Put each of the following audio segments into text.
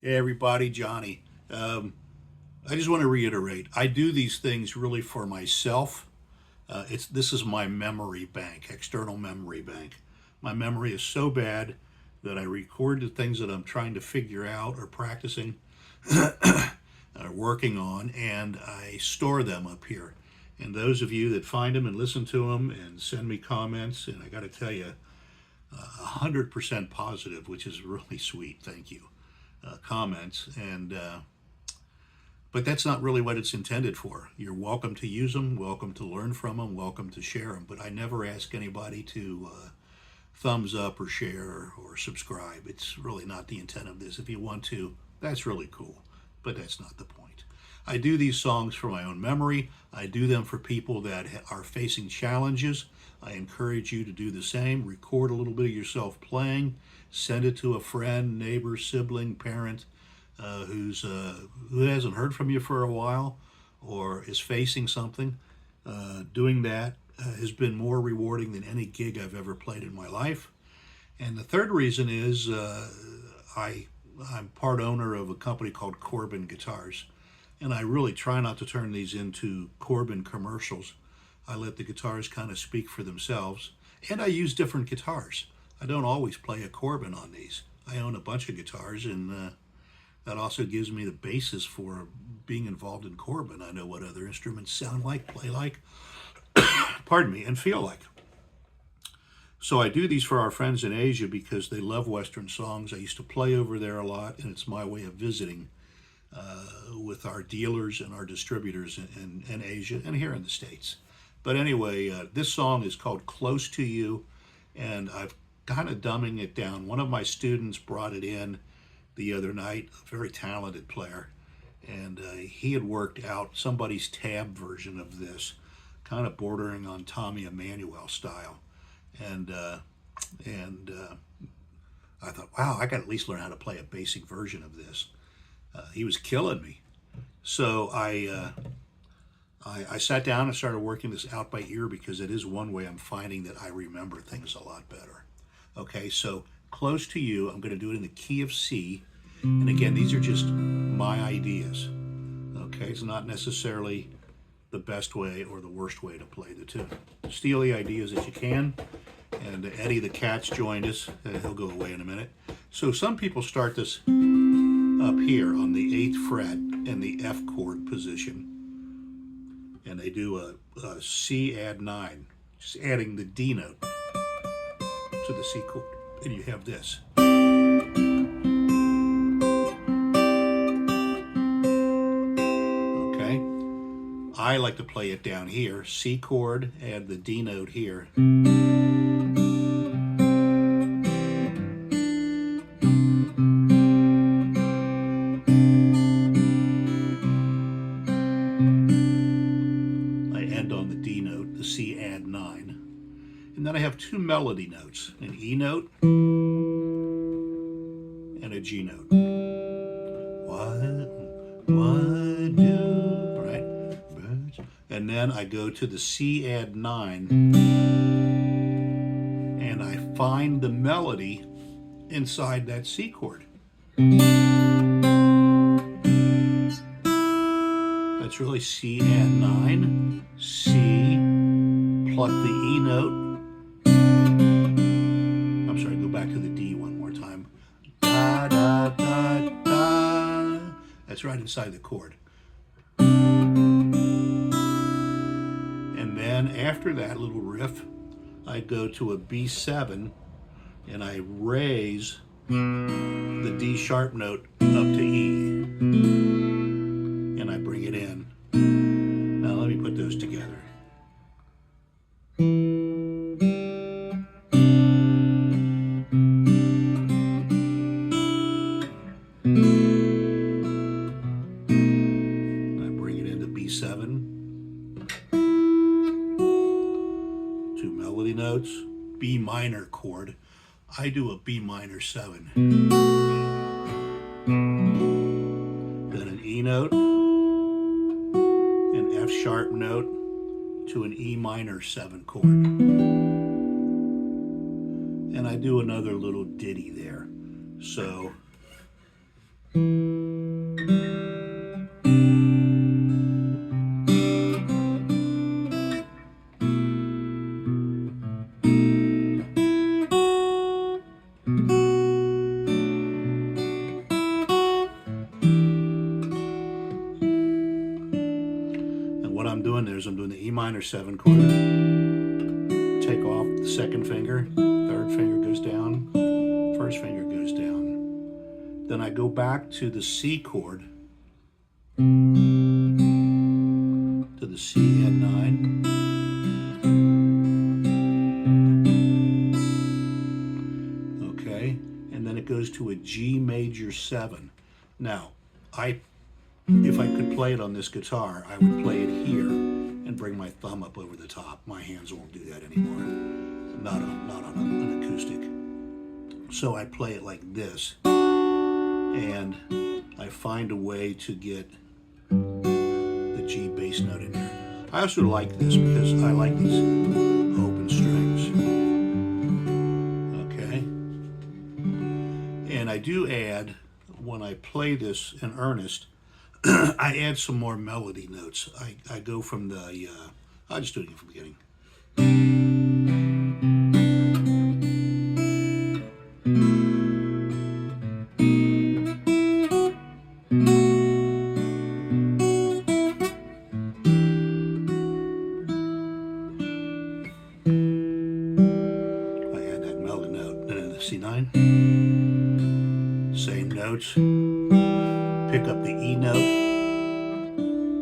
Hey everybody, Johnny. I just want to reiterate, I do these things really for myself. This is my memory bank, external memory bank. My memory is so bad that I record the things that I'm trying to figure out or practicing or working on, and I store them up here. And those of you that find them and listen to them and send me comments, and I got to tell you, 100% positive, which is really sweet. Thank you. Comments and but that's not really what it's intended for. You're welcome to use them, welcome to learn from them, welcome to share them, but I never ask anybody to thumbs up or share or subscribe. It's really not the intent of this. If you want to, that's really cool, but that's not the point. I do these songs for my own memory. I do them for people that are facing challenges. I encourage you to do the same. Record a little bit of yourself playing, send it to a friend, neighbor, sibling, parent who hasn't heard from you for a while or is facing something. Doing that has been more rewarding than any gig I've ever played in my life. And the third reason is I I'm part owner of a company called Corbin Guitars, and I really try not to turn these into Corbin commercials. I let the guitars kind of speak for themselves, and I use different guitars. I don't always play a Corbin on these. I own a bunch of guitars, and that also gives me the basis for being involved in Corbin. I know what other instruments sound like, play like, pardon me, and feel like. So I do these for our friends in Asia because they love Western songs. I used to play over there a lot, and it's my way of visiting with our dealers and our distributors in Asia and here in the States. But anyway, this song is called Close to You, and I've kind of dumbing it down. One of my students brought it in the other night, a very talented player, and he had worked out somebody's tab version of this, kind of bordering on Tommy Emmanuel style. And I thought, wow, I got to at least learn how to play a basic version of this. He was killing me. So I sat down and started working this out by ear because it is one way I'm finding that I remember things a lot better. Okay, so Close to You, I'm going to do it in the key of C. And again, these are just my ideas. Okay, it's not necessarily the best way or the worst way to play the tune. Steal the ideas that you can. And Eddie the cat's joined us. He'll go away in a minute. So some people start this up here on the 8th fret in the F chord position. And they do a C add 9, just adding the D note to the C chord. And you have this. Okay? I like to play it down here. C chord, add the D note here. On the D note, the C add 9. And then I have two melody notes, an E note and a G note. What do, right? And then I go to the C add 9 and I find the melody inside that C chord. That's really C add 9, C, pluck the E note. I'm sorry, go back to the D one more time. Da, da, da, da. That's right inside the chord. And then after that little riff, I go to a B7 and I raise the D sharp note up to E. And I bring it in. Now let me put those together. I bring it into B7. Two melody notes. B minor chord. I do a B minor 7. Then an E note. F sharp note to an E minor 7 chord. And I do another little ditty there. So And what I'm doing there is I'm doing the E minor 7 chord, take off the second finger, third finger goes down, first finger goes down. Then I go back to the C chord, to the C and 9. Okay, and then it goes to a G major 7. Now, if I could play it on this guitar, I would play it here and bring my thumb up over the top. My hands won't do that anymore. Not on an acoustic. So I play it like this, and I find a way to get the G bass note in there. I also like this because I like these open strings. Okay, and I do add, when I play this in earnest, I add some more melody notes. I go from the, I'll just do it again from the beginning. I add that melody note, then the C9. Same notes. Pick up the E note,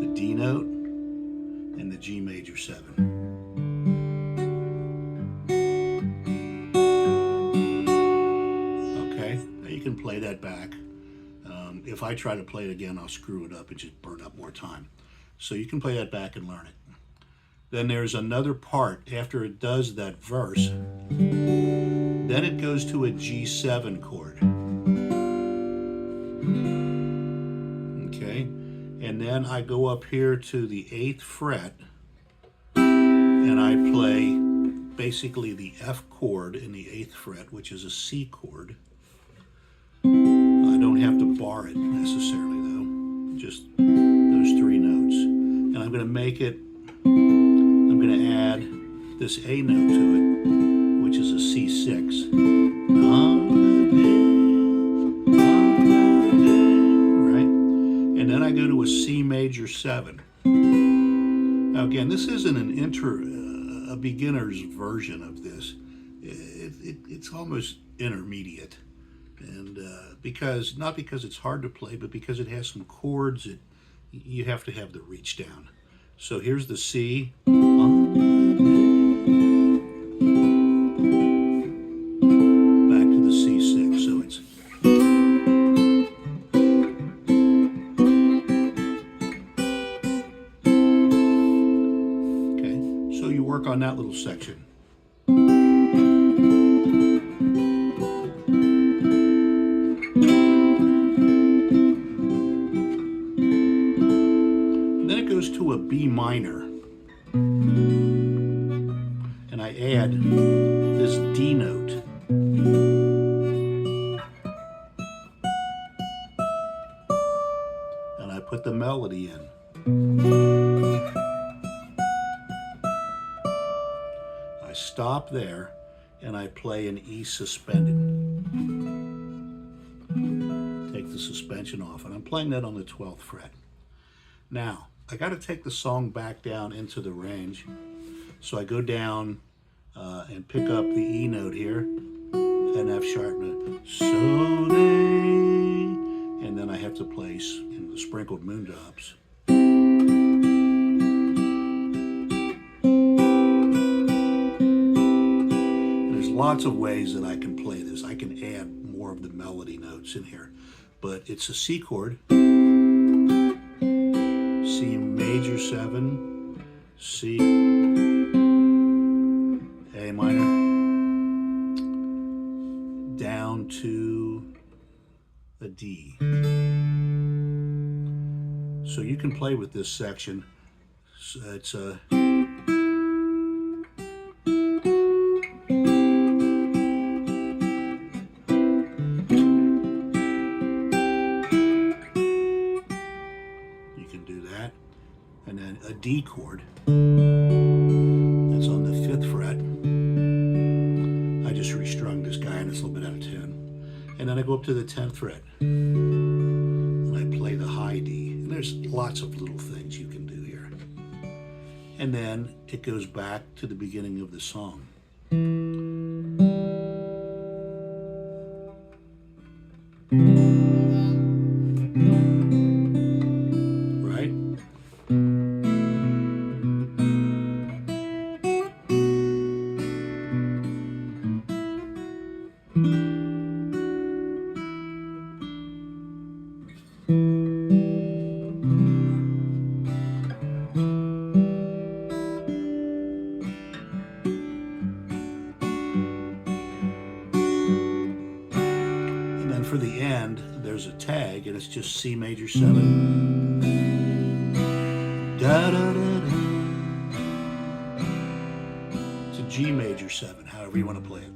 the D note, and the G major 7. Okay, now you can play that back. If I try to play it again, I'll screw it up and just burn up more time. So you can play that back and learn it. Then there's another part after it does that verse. Then it goes to a G7 chord. Okay, and then I go up here to the 8th fret and I play basically the F chord in the 8th fret, which is a C chord. I don't have to bar it necessarily though, just those 3 notes. And I'm going to make it, I'm going to add this A note to it, which is a C6. Right? And then I go to a C major 7. Now again, this isn't a beginner's version of this. It's almost intermediate. And not because it's hard to play, but because it has some chords that you have to have the reach down. So here's the C. Back to the C6. So it's okay. So you work on that little section. To a B minor, and I add this D note, and I put the melody in. I stop there and I play an E suspended. Take the suspension off, and I'm playing that on the 12th fret. Now I got to take the song back down into the range. So I go down and pick up the E note here, an F sharp note, so they, and then I have to place in the sprinkled moondrops. There's lots of ways that I can play this. I can add more of the melody notes in here, but it's a C chord. C major 7, C, A minor, down to a D. So you can play with this section. So it's a and a D chord. That's on the 5th fret. I just restrung this guy and it's a little bit out of tune. And then I go up to the 10th fret and I play the high D. And there's lots of little things you can do here. And then it goes back to the beginning of the song. Right? And then for the end, there's a tag, and it's just C major 7. Da da da da. It's a G major 7, however you want to play it.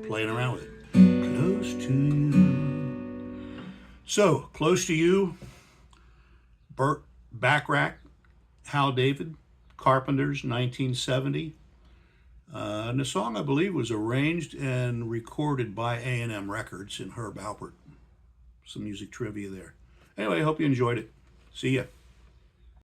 Playing around with it. Close to you. So, Close to You, Burt Bacharach, Hal David, Carpenters, 1970. And the song, I believe, was arranged and recorded by A&M Records in Herb Alpert. Some music trivia there. Anyway, I hope you enjoyed it. See ya.